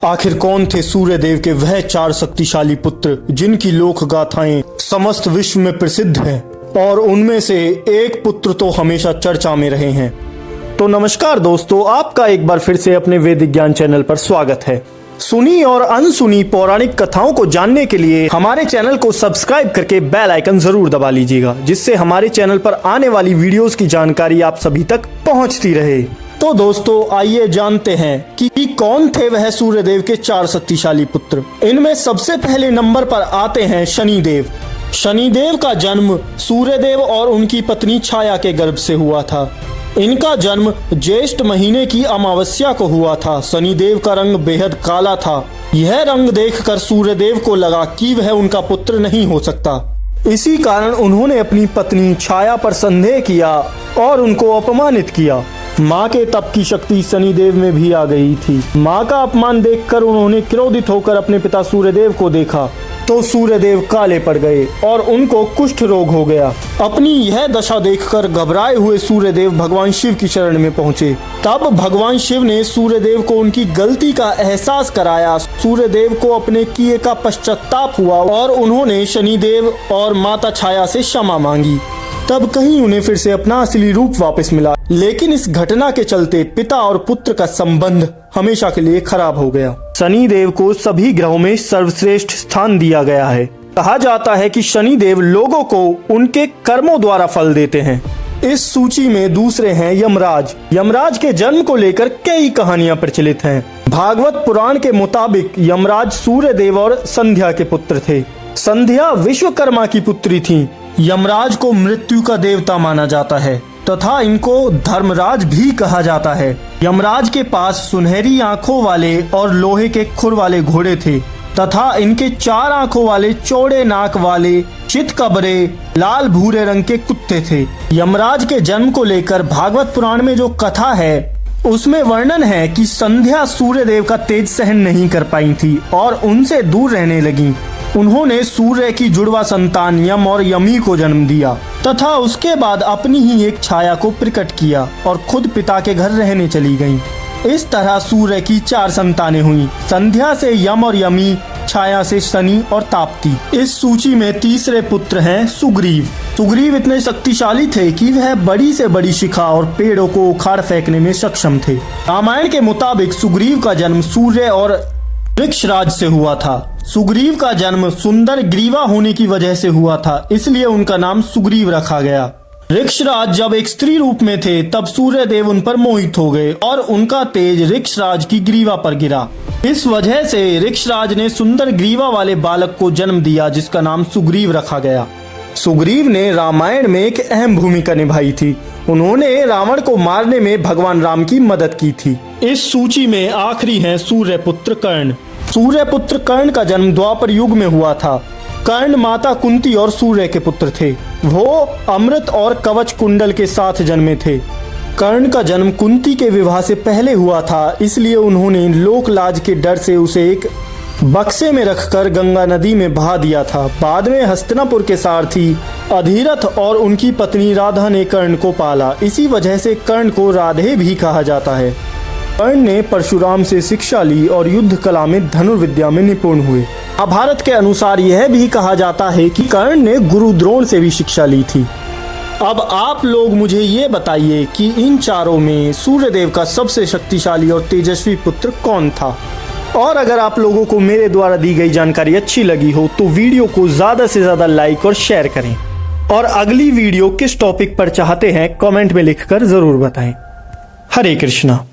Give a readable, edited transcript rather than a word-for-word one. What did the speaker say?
आखिर कौन थे सूर्यदेव के वह चार शक्तिशाली पुत्र जिनकी लोक गाथाएं समस्त विश्व में प्रसिद्ध हैं और उनमें से एक पुत्र तो हमेशा चर्चा में रहे हैं। तो नमस्कार दोस्तों, आपका एक बार फिर से अपने वैदिक ज्ञान चैनल पर स्वागत है। सुनी और अनसुनी पौराणिक कथाओं को जानने के लिए हमारे चैनल को सब्सक्राइब करके बेल आइकन जरूर दबा लीजिएगा, जिससे हमारे चैनल पर आने वाली वीडियोस की जानकारी आप सभी तक पहुंचती रहे। तो दोस्तों आइए जानते हैं कि कौन थे वह सूर्यदेव के चार शक्तिशाली पुत्र। इनमें सबसे पहले नंबर पर आते हैं शनिदेव। शनिदेव का जन्म सूर्यदेव और उनकी पत्नी छाया के गर्भ से हुआ था। इनका जन्म ज्येष्ठ महीने की अमावस्या को हुआ था। शनिदेव का रंग बेहद काला था। यह रंग देखकर सूर्यदेव को लगा कि वह उनका पुत्र नहीं हो सकता। इसी कारण उन्होंने अपनी पत्नी छाया पर संदेह किया और उनको अपमानित किया। माँ के तप की शक्ति शनिदेव में भी आ गई थी। माँ का अपमान देखकर उन्होंने क्रोधित होकर अपने पिता सूर्यदेव को देखा तो सूर्यदेव काले पड़ गए और उनको कुष्ठ रोग हो गया। अपनी यह दशा देखकर घबराए हुए सूर्यदेव भगवान शिव की शरण में पहुँचे। तब भगवान शिव ने सूर्यदेव को उनकी गलती का एहसास कराया। सूर्यदेव को अपने किए का पश्चाताप हुआ और उन्होंने शनिदेव और माता छाया से क्षमा मांगी। तब कहीं उन्हें फिर से अपना असली रूप वापस मिला। लेकिन इस घटना के चलते पिता और पुत्र का संबंध हमेशा के लिए खराब हो गया। शनिदेव को सभी ग्रहों में सर्वश्रेष्ठ स्थान दिया गया है। कहा जाता है कि शनिदेव लोगों को उनके कर्मों द्वारा फल देते हैं। इस सूची में दूसरे हैं यमराज। यमराज के जन्म को लेकर कई कहानियां प्रचलित हैं। भागवत पुराण के मुताबिक यमराज सूर्यदेव और संध्या के पुत्र थे। संध्या विश्वकर्मा की पुत्री थी। यमराज को मृत्यु का देवता माना जाता है तथा इनको धर्मराज भी कहा जाता है। यमराज के पास सुनहरी आंखों वाले और लोहे के खुर वाले घोड़े थे तथा इनके चार आंखों वाले चौड़े नाक वाले चितकबरे लाल भूरे रंग के कुत्ते थे। यमराज के जन्म को लेकर भागवत पुराण में जो कथा है उसमें वर्णन है कि संध्या सूर्यदेव का तेज सहन नहीं कर पाई थी और उनसे दूर रहने लगी। उन्होंने सूर्य की जुड़वा संतान यम और यमी को जन्म दिया तथा उसके बाद अपनी ही एक छाया को प्रकट किया और खुद पिता के घर रहने चली गईं। इस तरह सूर्य की चार संतानें हुई, संध्या से यम और यमी, छाया से शनि और ताप्ती। इस सूची में तीसरे पुत्र हैं सुग्रीव। सुग्रीव इतने शक्तिशाली थे कि वह बड़ी से बड़ी शिखा और पेड़ों को उखाड़ फेंकने में सक्षम थे। रामायण के मुताबिक सुग्रीव का जन्म सूर्य और वृक्षराज से हुआ था। सुग्रीव का जन्म सुंदर ग्रीवा होने की वजह से हुआ था, इसलिए उनका नाम सुग्रीव रखा गया। वृक्षराज जब एक स्त्री रूप में थे तब सूर्यदेव उन पर मोहित हो गए और उनका तेज वृक्षराज की ग्रीवा पर गिरा। इस वजह से वृक्षराज ने सुंदर ग्रीवा वाले बालक को जन्म दिया जिसका नाम सुग्रीव रखा गया। सुग्रीव ने रामायण में एक अहम भूमिका निभाई थी। उन्होंने रावण को मारने में भगवान राम की मदद की थी। इस सूची में आखिरी है सूर्यपुत्र कर्ण। सूर्यपुत्र कर्ण का जन्म द्वापर युग में हुआ था। कर्ण माता कुंती और सूर्य के पुत्र थे। वो अमृत और कवच कुंडल के साथ जन्मे थे। कर्ण का जन्म कुंती के विवाह से पहले हुआ था, इसलिए उन्होंने लोकलाज के डर से उसे एक बक्से में रखकर गंगा नदी में बहा दिया था। बाद में हस्तिनापुर के सारथी अधिरथ और उनकी पत्नी राधा ने कर्ण को पाला। इसी वजह से कर्ण को राधे भी कहा जाता है। कर्ण ने परशुराम से शिक्षा ली और युद्ध कला में धनुर्विद्या में निपुण हुए। महाभारत के अनुसार यह भी कहा जाता है कि कर्ण ने गुरु द्रोण से भी शिक्षा ली थी। अब आप लोग मुझे ये बताइए कि इन चारों में सूर्यदेव का सबसे शक्तिशाली और तेजस्वी पुत्र कौन था। और अगर आप लोगों को मेरे द्वारा दी गई जानकारी अच्छी लगी हो तो वीडियो को ज्यादा से ज्यादा लाइक और शेयर करें। और अगली वीडियो किस टॉपिक पर चाहते हैं कमेंट में लिखकर जरूर बताएं। हरे कृष्णा।